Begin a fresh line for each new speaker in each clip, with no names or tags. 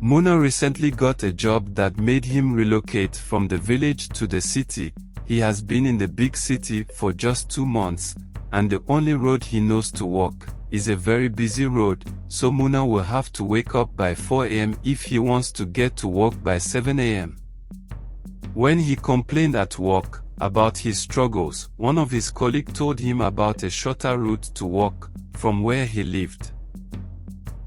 Muna recently got a job that made him relocate from the village to the city. He has been in the big city for just 2 months, and the only road he knows to walk is a very busy road, so Muna will have to wake up by 4 a.m. if he wants to get to work by 7 a.m. When he complained at work about his struggles, one of his colleagues told him about a shorter route to work from where he lived.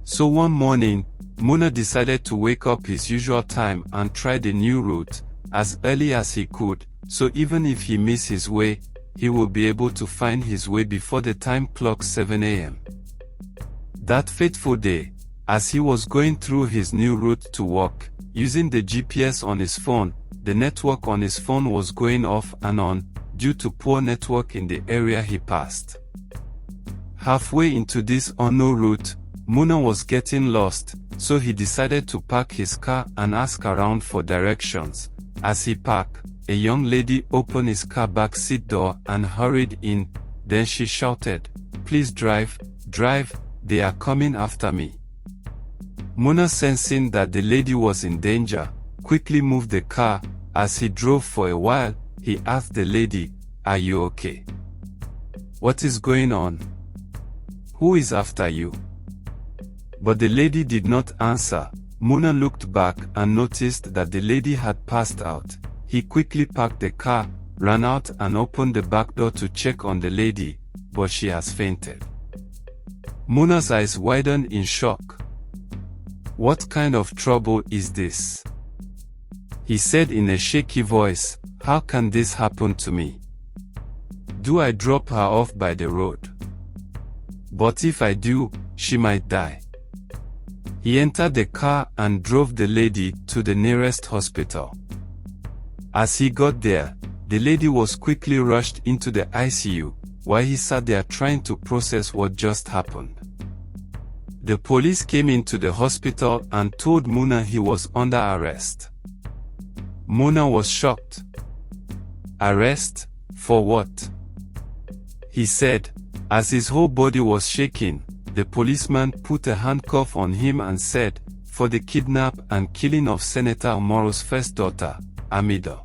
So one morning, Muna decided to wake up his usual time and try the new route as early as he could, so even if he missed his way, he will be able to find his way before the time clock 7 a.m. That fateful day, as he was going through his new route to work, using the GPS on his phone, the network on his phone was going off and on, due to poor network in the area he passed. Halfway into this unknown route, Muna was getting lost, so he decided to park his car and ask around for directions. As he parked, a young lady opened his car back seat door and hurried in. Then she shouted, "Please drive, drive, they are coming after me." Muna, sensing that the lady was in danger, quickly moved the car. As he drove for a while, he asked the lady, "Are you okay? What is going on? Who is after you?" But the lady did not answer. Muna looked back and noticed that the lady had passed out. He quickly parked the car, ran out and opened the back door to check on the lady, but she has fainted. Muna's eyes widened in shock. "What kind of trouble is this?" he said in a shaky voice. "How can this happen to me? Do I drop her off by the road? But if I do, she might die." He entered the car and drove the lady to the nearest hospital. As he got there, the lady was quickly rushed into the ICU, while he sat there trying to process what just happened. The police came into the hospital and told Muna he was under arrest. Muna was shocked. "Arrest? For what?" he said. As his whole body was shaking, the policeman put a handcuff on him and said, "For the kidnap and killing of Senator Omoro's first daughter, Amido."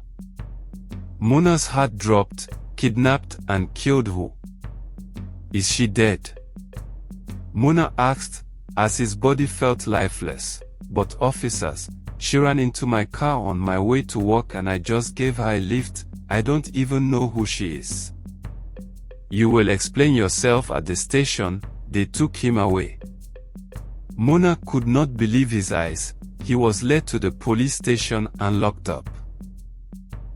Muna's heart dropped. "Kidnapped and killed who? Is she dead?" Muna asked, as his body felt lifeless. "But officers, she ran into my car on my way to work and I just gave her a lift. I don't even know who she is." "You will explain yourself at the station. They took him away." Muna could not believe his eyes. He was led to the police station and locked up.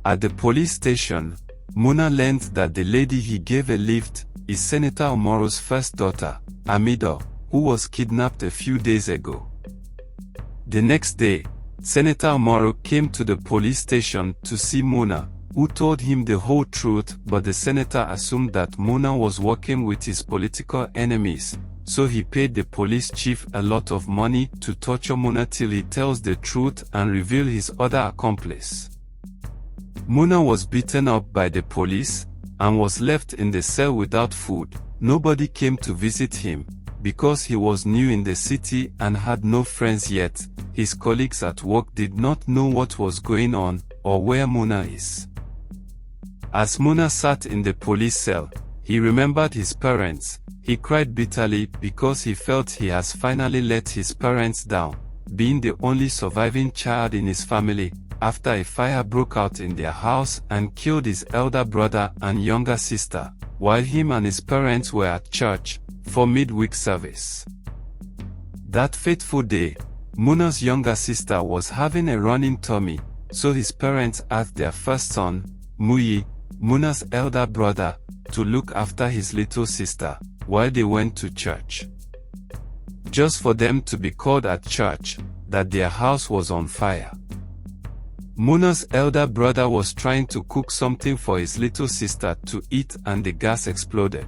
At the police station, Muna learned that the lady he gave a lift is Senator Omoro's first daughter, Amido, who was kidnapped a few days ago. The next day, Senator Omoro came to the police station to see Muna, who told him the whole truth, but the senator assumed that Muna was working with his political enemies, so he paid the police chief a lot of money to torture Muna till he tells the truth and reveal his other accomplice. Muna was beaten up by the police and was left in the cell without food. Nobody came to visit him because he was new in the city and had no friends yet. His colleagues at work did not know what was going on or where Muna is. As Muna sat in the police cell, he remembered his parents. He cried bitterly because he felt he has finally let his parents down, being the only surviving child in his family, after a fire broke out in their house and killed his elder brother and younger sister, while him and his parents were at church for midweek service. That fateful day, Muna's younger sister was having a running tummy, so his parents asked their first son, Muyi, Muna's elder brother, to look after his little sister, while they went to church. Just for them to be called at church, that their house was on fire. Muna's elder brother was trying to cook something for his little sister to eat and the gas exploded.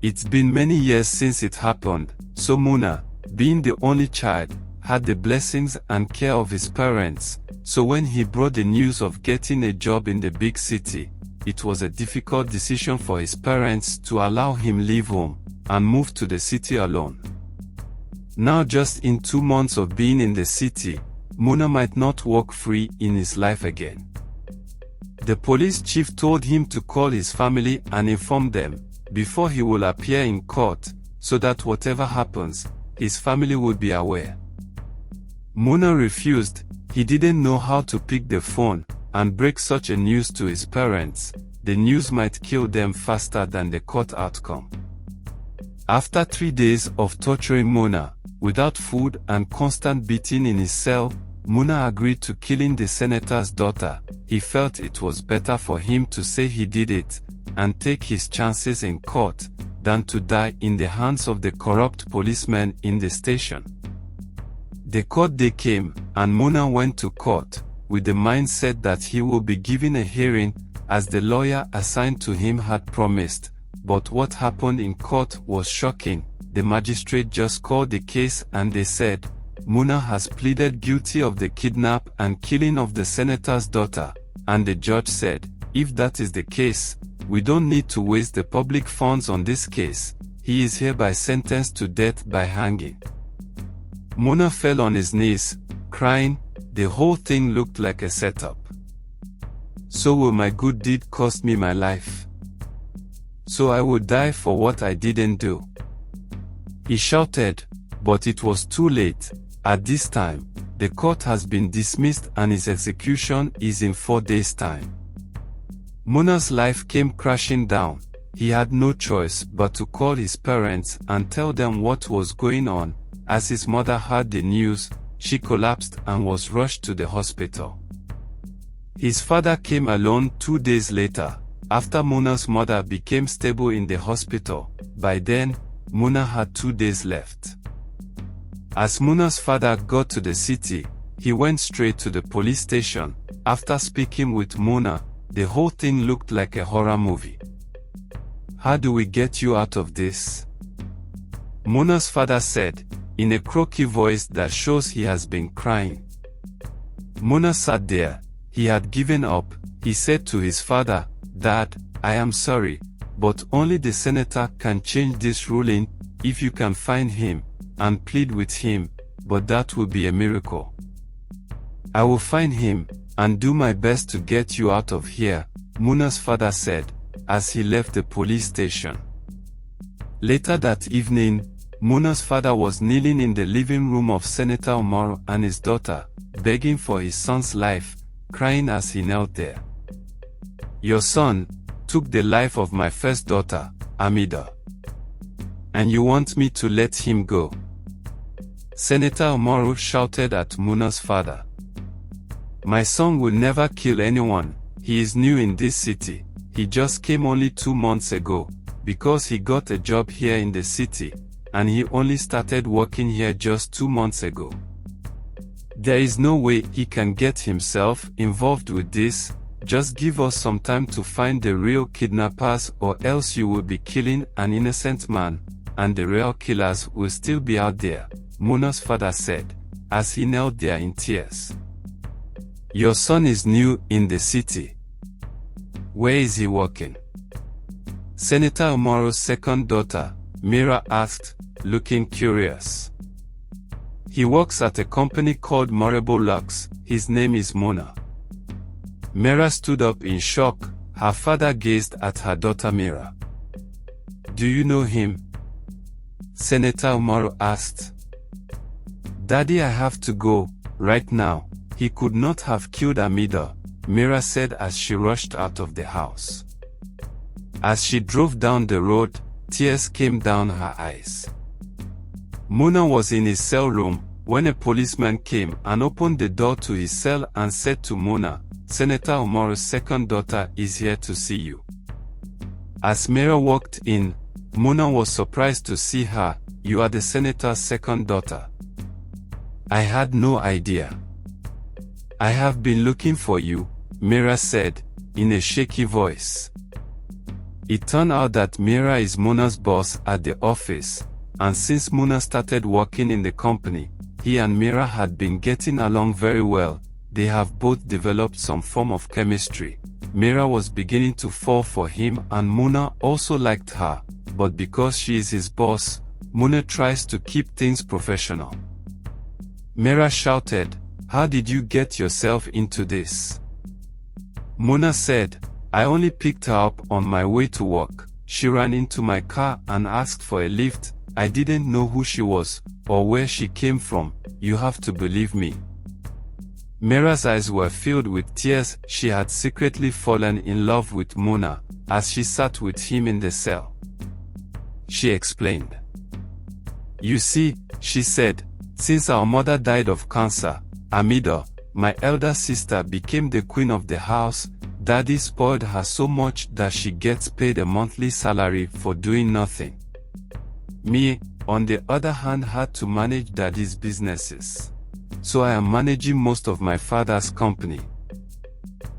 It's been many years since it happened, so Muna, being the only child, had the blessings and care of his parents, so when he brought the news of getting a job in the big city, it was a difficult decision for his parents to allow him leave home and move to the city alone. Now just in 2 months of being in the city, Muna might not walk free in his life again. The police chief told him to call his family and inform them, before he will appear in court, so that whatever happens, his family would be aware. Muna refused. He didn't know how to pick the phone and break such a news to his parents. The news might kill them faster than the court outcome. After 3 days of torturing Muna, without food and constant beating in his cell, Muna agreed to killing the senator's daughter. He felt it was better for him to say he did it and take his chances in court than to die in the hands of the corrupt policemen in the station. The court day came, and Muna went to court with the mindset that he would be given a hearing as the lawyer assigned to him had promised. But what happened in court was shocking. The magistrate just called the case and they said, Muna has pleaded guilty of the kidnap and killing of the senator's daughter. And the judge said, if that is the case, we don't need to waste the public funds on this case. He is hereby sentenced to death by hanging. Muna fell on his knees, crying. The whole thing looked like a setup. So will my good deed cost me my life? So I would die for what I didn't do? He shouted, but it was too late. At this time, the court has been dismissed and his execution is in 4 days' time. Muna's life came crashing down. He had no choice but to call his parents and tell them what was going on. As his mother heard the news, she collapsed and was rushed to the hospital. His father came alone 2 days later, after Muna's mother became stable in the hospital. By then, Muna had 2 days left. As Muna's father got to the city, he went straight to the police station. After speaking with Muna, the whole thing looked like a horror movie. How do we get you out of this? Muna's father said, in a croaky voice that shows he has been crying. Muna sat there. He had given up. He said to his father, Dad, I am sorry, but only the senator can change this ruling. If you can find him and plead with him, but that will be a miracle. I will find him and do my best to get you out of here, Muna's father said, as he left the police station. Later that evening, Muna's father was kneeling in the living room of Senator Umaru and his daughter, begging for his son's life, crying as he knelt there. Your son took the life of my first daughter, Amida. And you want me to let him go? Senator Umaru shouted at Muna's father. My son will never kill anyone. He is new in this city. He just came only 2 months ago, because he got a job here in the city, and he only started working here just 2 months ago. There is no way he can get himself involved with this. Just give us some time to find the real kidnappers, or else you will be killing an innocent man, and the real killers will still be out there, Muna's father said, as he knelt there in tears. Your son is new in the city. Where is he working? Senator Umaru's second daughter, Mira, asked, looking curious. He works at a company called Morable Lux. His name is Muna. Mira stood up in shock. Her father gazed at her daughter Mira. Do you know him? Senator Umaru asked. Daddy, I have to go, right now. He could not have killed Amida, Mira said as she rushed out of the house. As she drove down the road, tears came down her eyes. Muna was in his cell room when a policeman came and opened the door to his cell and said to Muna, Senator Umaru's second daughter is here to see you. As Mira walked in, Muna was surprised to see her. You are the senator's second daughter. I had no idea. I have been looking for you, Mira said, in a shaky voice. It turned out that Mira is Muna's boss at the office, and since Muna started working in the company, he and Mira had been getting along very well. They have both developed some form of chemistry. Mira was beginning to fall for him and Muna also liked her, but because she is his boss, Mona tries to keep things professional. Mera shouted, "How did you get yourself into this?" Mona said, "I only picked her up on my way to work. She ran into my car and asked for a lift. I didn't know who she was, or where she came from. You have to believe me." Mera's eyes were filled with tears. She had secretly fallen in love with Mona, as she sat with him in the cell. She explained. "You see," she said, "since our mother died of cancer, Amida, my elder sister, became the queen of the house. Daddy spoiled her so much that she gets paid a monthly salary for doing nothing. Me, on the other hand, had to manage Daddy's businesses. So I am managing most of my father's company.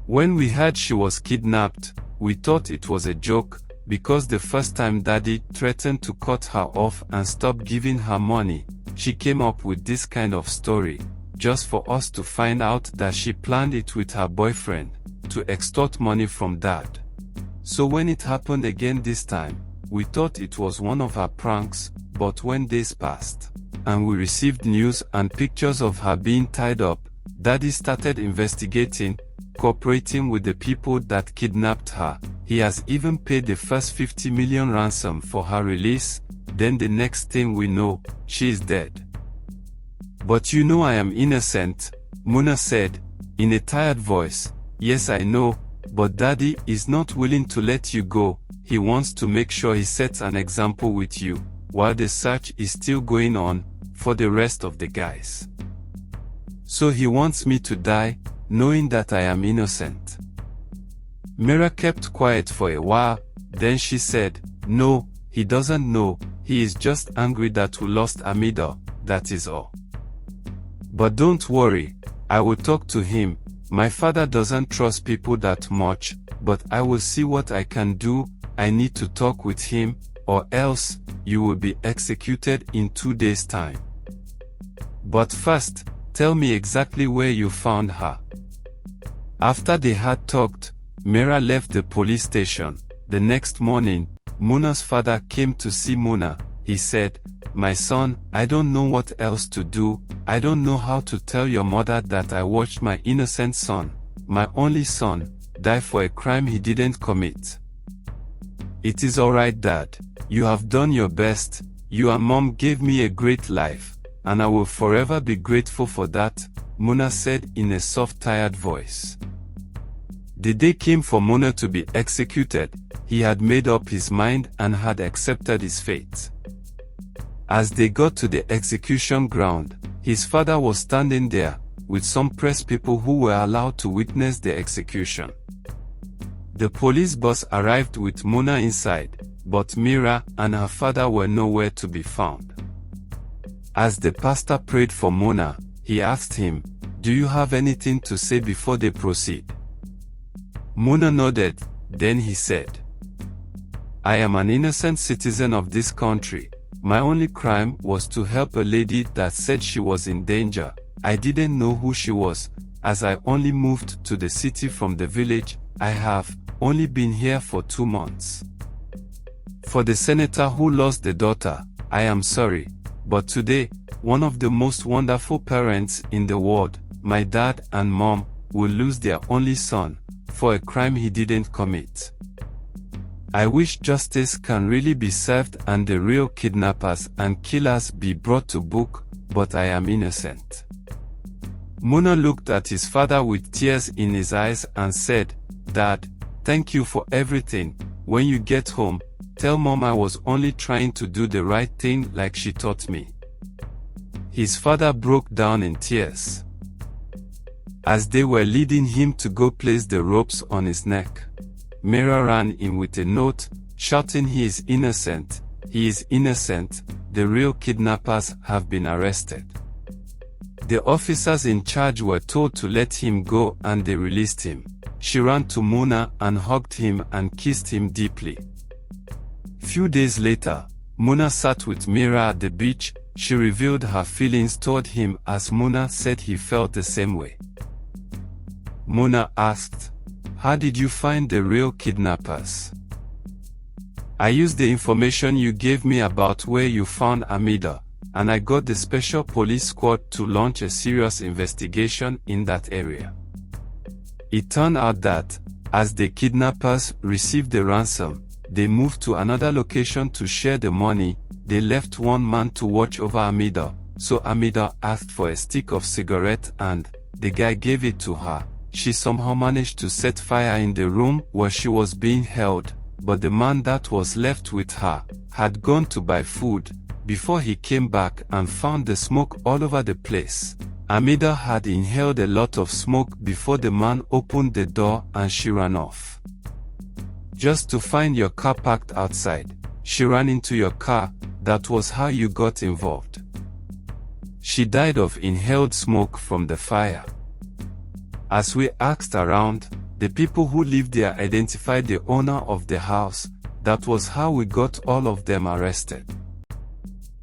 When we heard she was kidnapped, we thought it was a joke, because the first time Daddy threatened to cut her off and stop giving her money, she came up with this kind of story, just for us to find out that she planned it with her boyfriend, to extort money from Dad. So when it happened again this time, we thought it was one of her pranks, but when days passed, and we received news and pictures of her being tied up, Daddy started investigating, cooperating with the people that kidnapped her. He has even paid the first 50 million ransom for her release. Then the next thing we know, she is dead." "But you know I am innocent," Mona said, in a tired voice. "Yes, I know, but Daddy is not willing to let you go. He wants to make sure he sets an example with you, while the search is still going on, for the rest of the guys. So he wants me to die, knowing that I am innocent." Mera kept quiet for a while, then she said, "No, he doesn't know, he is just angry that we lost Amida, that is all. But don't worry, I will talk to him. My father doesn't trust people that much, but I will see what I can do. I need to talk with him, or else, you will be executed in 2 days' time. But first, tell me exactly where you found her." After they had talked, Mera left the police station. The next morning, Mona's father came to see Mona. He said, "My son, I don't know what else to do. I don't know how to tell your mother that I watched my innocent son, my only son, die for a crime he didn't commit. It is alright, Dad. You have done your best. You and Mom gave me a great life, and I will forever be grateful for that," Mona said in a soft, tired voice. The day came for Mona to be executed. He had made up his mind and had accepted his fate. As they got to the execution ground, his father was standing there, with some press people who were allowed to witness the execution. The police bus arrived with Mona inside, but Mera and her father were nowhere to be found. As the pastor prayed for Mona, he asked him, "Do you have anything to say before they proceed?" Mona nodded, then he said, "I am an innocent citizen of this country. My only crime was to help a lady that said she was in danger. I didn't know who she was, as I only moved to the city from the village. I have only been here for 2 months. For the senator who lost the daughter, I am sorry, but today, one of the most wonderful parents in the world, my dad and mom, will lose their only son, for a crime he didn't commit. I wish justice can really be served and the real kidnappers and killers be brought to book, but I am innocent." Mona looked at his father with tears in his eyes and said, "Dad, thank you for everything. When you get home, tell Mom I was only trying to do the right thing like she taught me." His father broke down in tears. As they were leading him to go place the ropes on his neck, Mera ran in with a note, shouting, "He is innocent, he is innocent, the real kidnappers have been arrested." The officers in charge were told to let him go and they released him. She ran to Mona and hugged him and kissed him deeply. Few days later, Mona sat with Mera at the beach. She revealed her feelings toward him as Mona said he felt the same way. Mona asked, "How did you find the real kidnappers?" I used the information you gave me about where you found Amida, and I got the special police squad to launch a serious investigation in that area. It turned out that, as the kidnappers received the ransom, they moved to another location to share the money. They left one man to watch over Amida, so Amida asked for a stick of cigarette and the guy gave it to her. She somehow managed to set fire in the room where she was being held, but the man that was left with her had gone to buy food before he came back and found the smoke all over the place. Amida had inhaled a lot of smoke before the man opened the door and she ran off. Just to find your car parked outside, she ran into your car. That was how you got involved. She died of inhaled smoke from the fire. As we asked around, the people who lived there identified the owner of the house. That was how we got all of them arrested.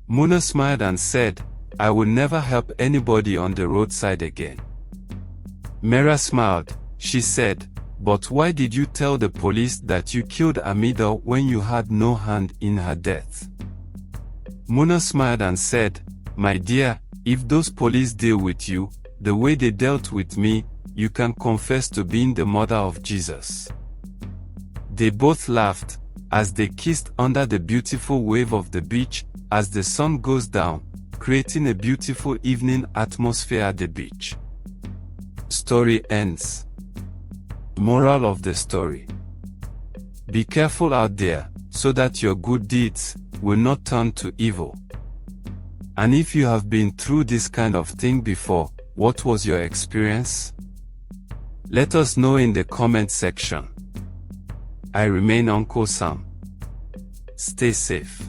Muna smiled and said, I will never help anybody on the roadside again. Mera smiled. She said, but why did you tell the police that you killed Amida when you had no hand in her death? Muna smiled and said, my dear, if those police deal with you the way they dealt with me, you can confess to being the mother of Jesus. They both laughed as they kissed under the beautiful wave of the beach as the sun goes down, creating a beautiful evening atmosphere at the beach. Story ends. Moral of the story: be careful out there so that your good deeds will not turn to evil. And if you have been through this kind of thing before, what was your experience? Let us know in the comment section. I remain Uncle Sam. Stay safe.